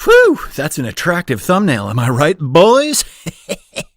Whew, that's an attractive thumbnail, am I right, boys?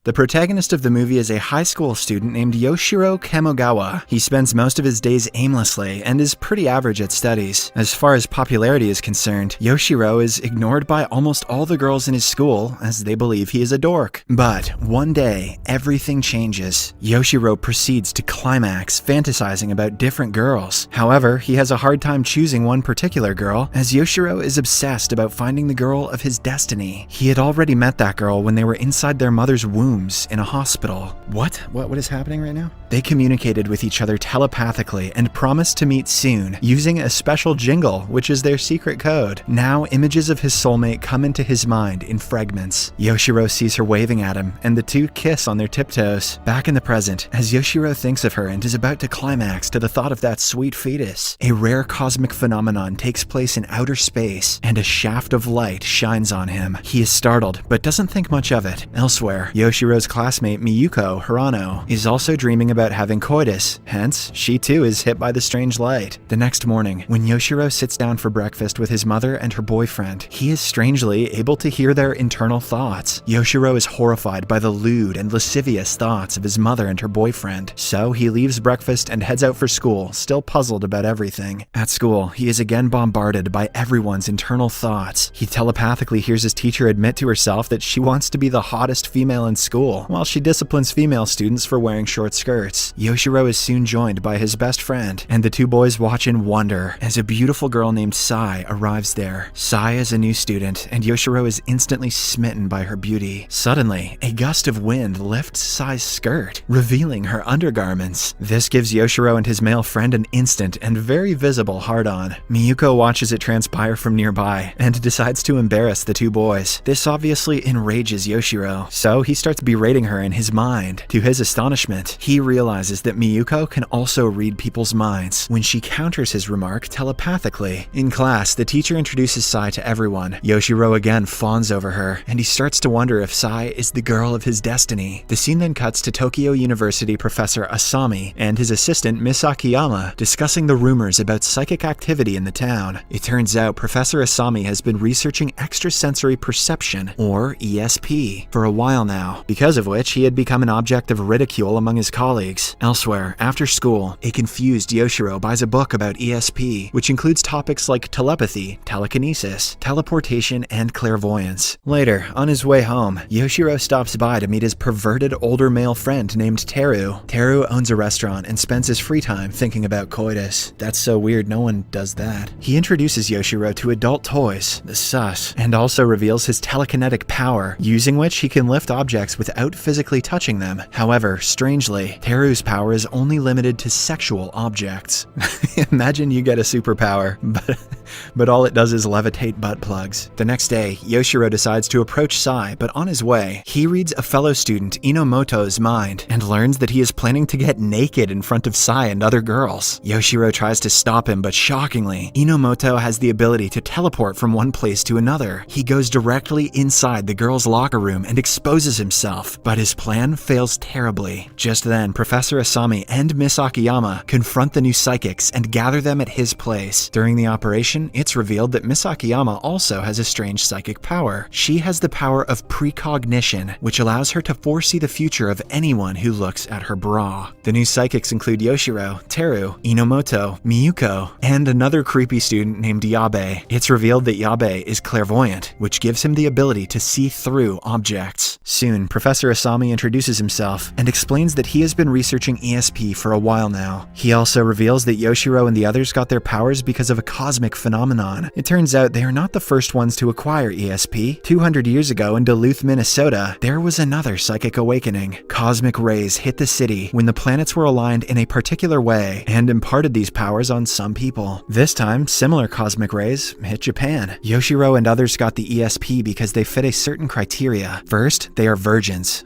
The protagonist of the movie is a high school student named Yoshirō Kamogawa. He spends most of his days aimlessly and is pretty average at studies. As far as popularity is concerned, Yoshirō is ignored by almost all the girls in his school as they believe he is a dork. But one day, everything changes. Yoshirō proceeds to climax, fantasizing about different girls. However, he has a hard time choosing one particular girl, as Yoshirō is obsessed about finding the girl of his destiny. He had already met that girl when they were inside their mother's womb in a hospital. What is happening right now? They communicated with each other telepathically and promised to meet soon, using a special jingle, which is their secret code. Now, images of his soulmate come into his mind in fragments. Yoshirō sees her waving at him, and the two kiss on their tiptoes. Back in the present, as Yoshirō thinks of her and is about to climax to the thought of that sweet fetus, a rare cosmic phenomenon takes place in outer space, and a shaft of light shines on him. He is startled, but doesn't think much of it. Elsewhere, Yoshiro's classmate Miyuko Hirano is also dreaming about having coitus, hence, she too is hit by the strange light. The next morning, when Yoshirō sits down for breakfast with his mother and her boyfriend, he is strangely able to hear their internal thoughts. Yoshirō is horrified by the lewd and lascivious thoughts of his mother and her boyfriend, so he leaves breakfast and heads out for school, still puzzled about everything. At school, he is again bombarded by everyone's internal thoughts. He telepathically hears his teacher admit to herself that she wants to be the hottest female in school, while she disciplines female students for wearing short skirts. Yoshirō is soon joined by his best friend, and the two boys watch in wonder as a beautiful girl named Xray arrives there. Xray is a new student, and Yoshirō is instantly smitten by her beauty. Suddenly, a gust of wind lifts Xay's skirt, revealing her undergarments. This gives Yoshirō and his male friend an instant and very visible hard-on. Miyuko watches it transpire from nearby, and decides to embarrass the two boys. This obviously enrages Yoshirō, so he starts berating her in his mind. To his astonishment, he realizes that Miyuko can also read people's minds when she counters his remark telepathically. In class, the teacher introduces Xray to everyone. Yoshirō again fawns over her, and he starts to wonder if Xray is the girl of his destiny. The scene then cuts to Tokyo University Professor Asami and his assistant Miss Akiyama discussing the rumors about psychic activity in the town. It turns out Professor Asami has been researching extrasensory perception, or ESP, for a while now, because of which he had become an object of ridicule among his colleagues. Elsewhere, after school, a confused Yoshirō buys a book about ESP, which includes topics like telepathy, telekinesis, teleportation, and clairvoyance. Later, on his way home, Yoshirō stops by to meet his perverted older male friend named Teru. Teru owns a restaurant and spends his free time thinking about coitus. That's so weird, no one does that. He introduces Yoshirō to adult toys, the sus, and also reveals his telekinetic power, using which he can lift objects without physically touching them. However, strangely, Teru's power is only limited to sexual objects. Imagine you get a superpower, but all it does is levitate butt plugs. The next day, Yoshirō decides to approach Xray, but on his way, he reads a fellow student Inomoto's mind and learns that he is planning to get naked in front of Xray and other girls. Yoshirō tries to stop him, but shockingly, Inomoto has the ability to teleport from one place to another. He goes directly inside the girls' locker room and exposes himself, but his plan fails terribly. Just then, Professor Asami and Miss Akiyama confront the new psychics and gather them at his place. During the operation, it's revealed that Miss Akiyama also has a strange psychic power. She has the power of precognition, which allows her to foresee the future of anyone who looks at her bra. The new psychics include Yoshirō, Teru, Inomoto, Miyuko, and another creepy student named Yabe. It's revealed that Yabe is clairvoyant, which gives him the ability to see through objects. Soon, Professor Asami introduces himself and explains that he has been researching ESP for a while now. He also reveals that Yoshirō and the others got their powers because of a cosmic phenomenon. It turns out they are not the first ones to acquire ESP. 200 years ago in Duluth, Minnesota, there was another psychic awakening. Cosmic rays hit the city when the planets were aligned in a particular way and imparted these powers on some people. This time, similar cosmic rays hit Japan. Yoshirō and others got the ESP because they fit a certain criteria. First, they are virgins.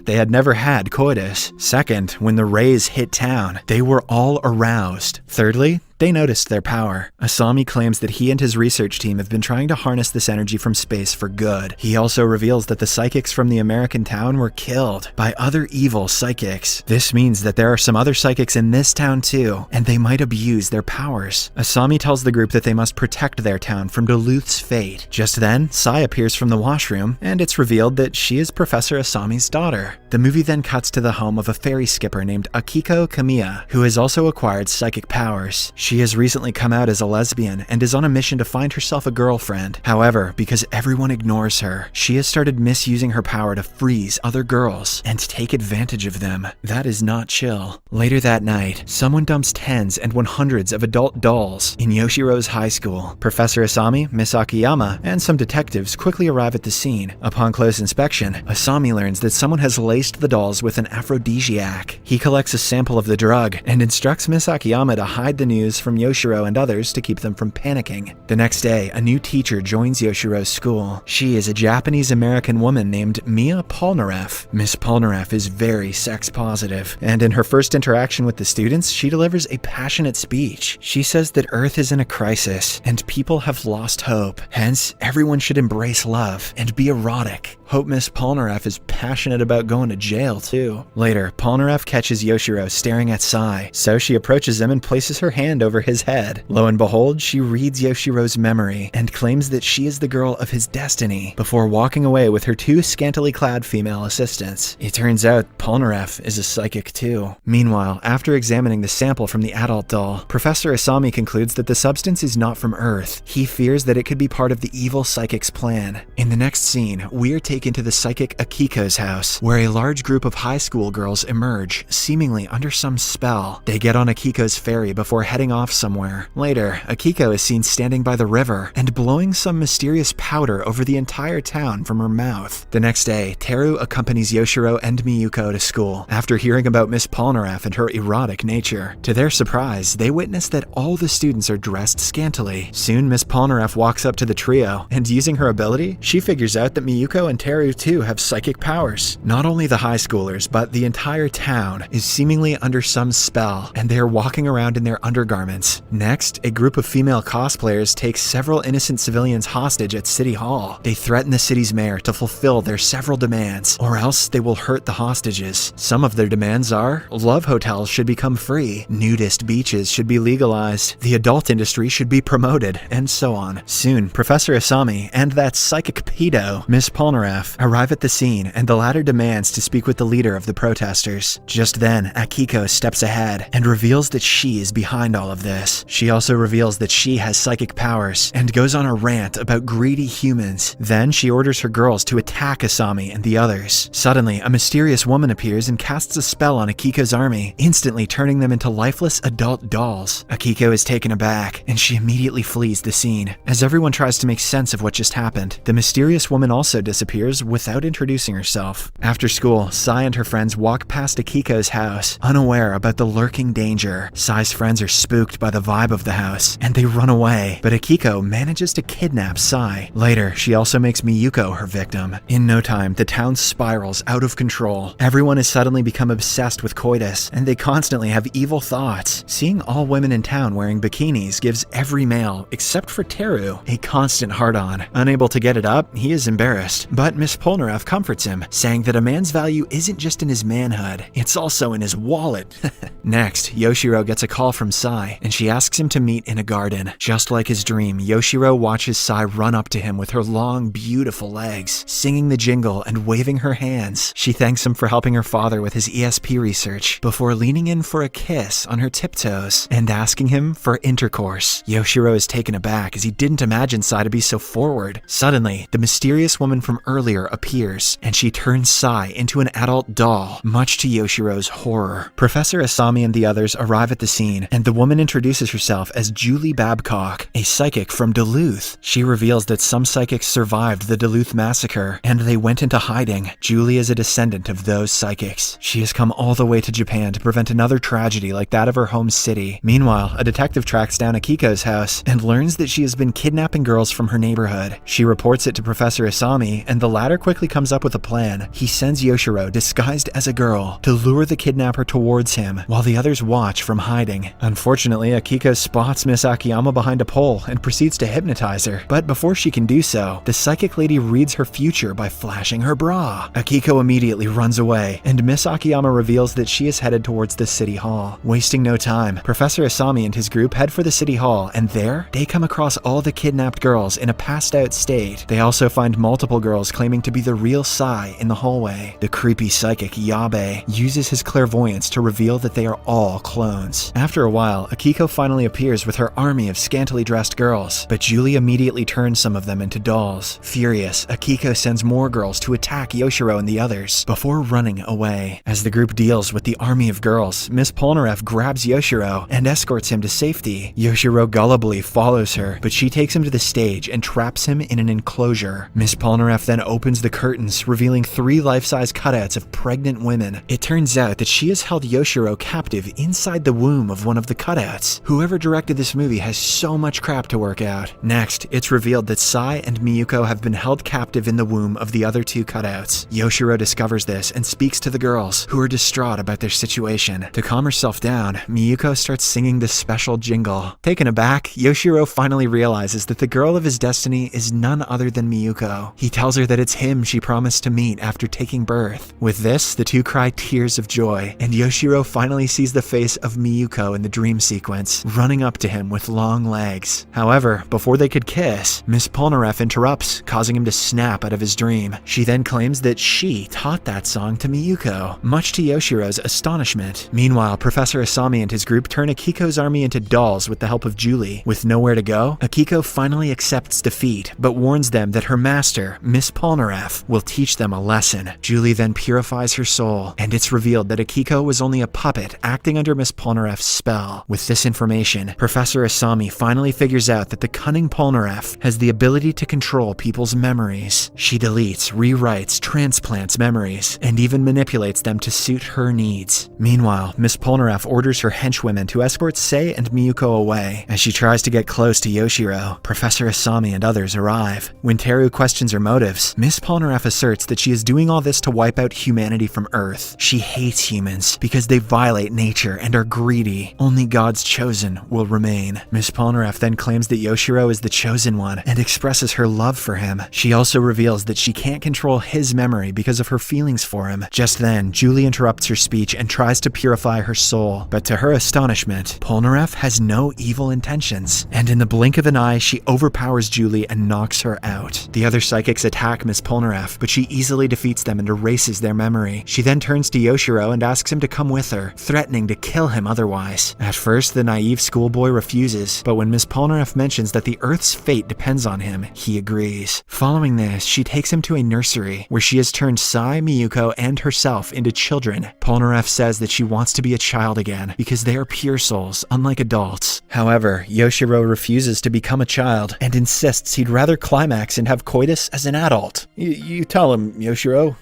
They had never had coitus. Second, when the rays hit town, they were all aroused. Thirdly, they they noticed their power. Asami claims that he and his research team have been trying to harness this energy from space for good. He also reveals that the psychics from the American town were killed by other evil psychics. This means that there are some other psychics in this town too, and they might abuse their powers. Asami tells the group that they must protect their town from Duluth's fate. Just then, Sai appears from the washroom, and it's revealed that she is Professor Asami's daughter. The movie then cuts to the home of a ferry skipper named Akiko Kamiya, who has also acquired psychic powers. She has recently come out as a lesbian and is on a mission to find herself a girlfriend. However, because everyone ignores her, she has started misusing her power to freeze other girls and take advantage of them. That is not chill. Later that night, someone dumps tens and 100s of adult dolls in Yoshiro's high school. Professor Asami, Miss Akiyama, and some detectives quickly arrive at the scene. Upon close inspection, Asami learns that someone has laced the dolls with an aphrodisiac. He collects a sample of the drug and instructs Miss Akiyama to hide the news from Yoshiro and others to keep them from panicking. The next day, a new teacher joins Yoshiro's school. She is a Japanese-American woman named Mia Polnareff. Miss Polnareff is very sex-positive, and in her first interaction with the students, she delivers a passionate speech. She says that Earth is in a crisis, and people have lost hope. Hence, everyone should embrace love and be erotic. Hope Miss Polnareff is passionate about going to jail, too. Later, Polnareff catches Yoshiro staring at Sai, so she approaches him and places her hand over his head. Lo and behold, she reads Yoshiro's memory and claims that she is the girl of his destiny, before walking away with her two scantily clad female assistants. It turns out Polnareff is a psychic, too. Meanwhile, after examining the sample from the adult doll, Professor Asami concludes that the substance is not from Earth. He fears that it could be part of the evil psychic's plan. In the next scene, we are taken to the psychic Akiko's house, where a large group of high school girls emerge, seemingly under some spell. They get on Akiko's ferry before heading off somewhere. Later, Akiko is seen standing by the river and blowing some mysterious powder over the entire town from her mouth. The next day, Teru accompanies Yoshiro and Miyuko to school, after hearing about Miss Polnareff and her erotic nature. To their surprise, they witness that all the students are dressed scantily. Soon, Miss Polnareff walks up to the trio, and using her ability, she figures out that Miyuko and Teru too have psychic powers. Not only the high schoolers, but the entire town is seemingly under some spell, and they are walking around in their undergarments. Next, a group of female cosplayers take several innocent civilians hostage at City Hall. They threaten the city's mayor to fulfill their several demands, or else they will hurt the hostages. Some of their demands are, love hotels should become free, nudist beaches should be legalized, the adult industry should be promoted, and so on. Soon, Professor Asami and that psychic pedo, Miss Polnareff, arrive at the scene, and the latter demands to speak with the leader of the protesters. Just then, Akiko steps ahead and reveals that she is behind all of this. She also reveals that she has psychic powers and goes on a rant about greedy humans. Then she orders her girls to attack Asami and the others. Suddenly, a mysterious woman appears and casts a spell on Akiko's army, instantly turning them into lifeless adult dolls. Akiko is taken aback, and she immediately flees the scene. As everyone tries to make sense of what just happened, the mysterious woman also disappears without introducing herself. After school, Sai and her friends walk past Akiko's house, unaware about the lurking danger. Sai's friends are spooked by the vibe of the house, and they run away, but Akiko manages to kidnap Sai. Later, she also makes Miyuko her victim. In no time, the town spirals out of control. Everyone has suddenly become obsessed with coitus, and they constantly have evil thoughts. Seeing all women in town wearing bikinis gives every male, except for Teru, a constant hard-on. Unable to get it up, he is embarrassed, but Miss Polnareff comforts him, saying that a man's value isn't just in his manhood, it's also in his wallet. Next, Yoshiro gets a call from Sai, and she asks him to meet in a garden. Just like his dream, Yoshiro watches Sai run up to him with her long, beautiful legs, singing the jingle and waving her hands. She thanks him for helping her father with his ESP research, before leaning in for a kiss on her tiptoes and asking him for intercourse. Yoshiro is taken aback as he didn't imagine Sai to be so forward. Suddenly, the mysterious woman from earlier appears, and she turns Sai into an adult doll, much to Yoshiro's horror. Professor Asami and the others arrive at the scene, and the woman introduces herself as Julie Babcock, a psychic from Duluth. She reveals that some psychics survived the Duluth massacre, and they went into hiding. Julie is a descendant of those psychics. She has come all the way to Japan to prevent another tragedy like that of her home city. Meanwhile, a detective tracks down Akiko's house and learns that she has been kidnapping girls from her neighborhood. She reports it to Professor Asami, and the latter quickly comes up with a plan. He sends Yoshirō, disguised as a girl, to lure the kidnapper towards him, while the others watch from hiding. Unfortunately, Akiko spots Miss Akiyama behind a pole and proceeds to hypnotize her, but before she can do so, the psychic lady reads her future by flashing her bra. Akiko immediately runs away, and Miss Akiyama reveals that she is headed towards the city hall. Wasting no time, Professor Asami and his group head for the city hall, and there, they come across all the kidnapped girls in a passed-out state. They also find multiple girls claiming to be the real Sai in the hallway. The creepy psychic Yabe uses his clairvoyance to reveal that they are all clones. After a while, Akiko finally appears with her army of scantily dressed girls, but Julie immediately turns some of them into dolls. Furious, Akiko sends more girls to attack Yoshirō and the others, before running away. As the group deals with the army of girls, Miss Polnareff grabs Yoshirō and escorts him to safety. Yoshirō gullibly follows her, but she takes him to the stage and traps him in an enclosure. Miss Polnareff then opens the curtains, revealing 3 life-size cutouts of pregnant women. It turns out that she has held Yoshirō captive inside the womb of one of the cutouts. Whoever directed this movie has so much crap to work out. Next, it's revealed that Sai and Miyuko have been held captive in the womb of the other 2 cutouts. Yoshirō discovers this and speaks to the girls, who are distraught about their situation. To calm herself down, Miyuko starts singing this special jingle. Taken aback, Yoshirō finally realizes that the girl of his destiny is none other than Miyuko. He tells her that it's him she promised to meet after taking birth. With this, the 2 cry tears of joy, and Yoshirō finally sees the face of Miyuko in the dream sequence, running up to him with long legs. However, before they could kiss, Miss Polnareff interrupts, causing him to snap out of his dream. She then claims that she taught that song to Miyuko, much to Yoshiro's astonishment. Meanwhile, Professor Asami and his group turn Akiko's army into dolls with the help of Julie. With nowhere to go, Akiko finally accepts defeat, but warns them that her master, Miss Polnareff, will teach them a lesson. Julie then purifies her soul, and it's revealed that Akiko was only a puppet acting under Miss Polnareff's spell. With this information, Professor Asami finally figures out that the cunning Polnareff has the ability to control people's memories. She deletes, rewrites, transplants memories, and even manipulates them to suit her needs. Meanwhile, Miss Polnareff orders her henchwomen to escort Sei and Miyuko away. As she tries to get close to Yoshirō, Professor Asami and others arrive. When Teru questions her motives, Miss Polnareff asserts that she is doing all this to wipe out humanity from Earth. She hates humans because they violate nature and are greedy. Only God's chosen will remain. Miss Polnareff then claims that Yoshirō is the chosen one and expresses her love for him. She also reveals that she can't control his memory because of her feelings for him. Just then, Julie interrupts her speech and tries to purify her soul, but to her astonishment, Polnareff has no evil intentions, and in the blink of an eye, she overpowers Julie and knocks her out. The other psychics attack Miss Polnareff, but she easily defeats them and erases their memory. She then turns to Yoshirō and asks him to come with her, threatening to kill him otherwise. At first, the naive schoolboy refuses, but when Miss Polnareff mentions that the Earth's fate depends on him, he agrees. Following this, she takes him to a nursery, where she has turned Sai, Miyuko, and herself into children. Polnareff says that she wants to be a child again, because they are pure souls, unlike adults. However, Yoshirō refuses to become a child, and insists he'd rather climax and have coitus as an adult. You tell him, Yoshirō.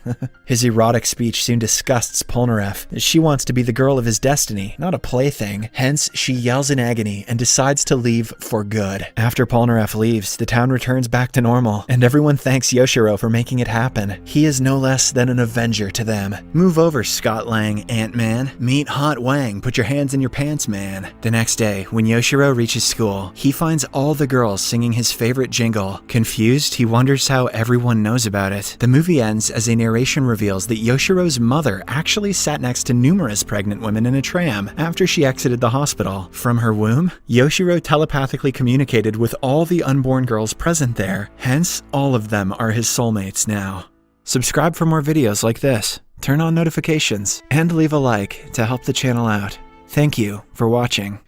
His erotic speech soon disgusts Polnareff. She wants to be the girl of his destiny, not a plaything. Hence, she yells in agony and decides to leave for good. After Polnareff leaves, the town returns back to normal, and everyone thanks Yoshirō for making it happen. He is no less than an avenger to them. Move over, Scott Lang, Ant-Man. Meet Hot Wang, put your hands in your pants, man. The next day, when Yoshirō reaches school, he finds all the girls singing his favorite jingle. Confused, he wonders how everyone knows about it. The movie ends as a narration reveals that Yoshiro's mother actually sat next to numerous pregnant women in a tram after she exited the hospital. From her womb, Yoshirō telepathically communicated with all the unborn girls present there. Hence, all of them are his soulmates now. Subscribe for more videos like this, turn on notifications, and leave a like to help the channel out. Thank you for watching.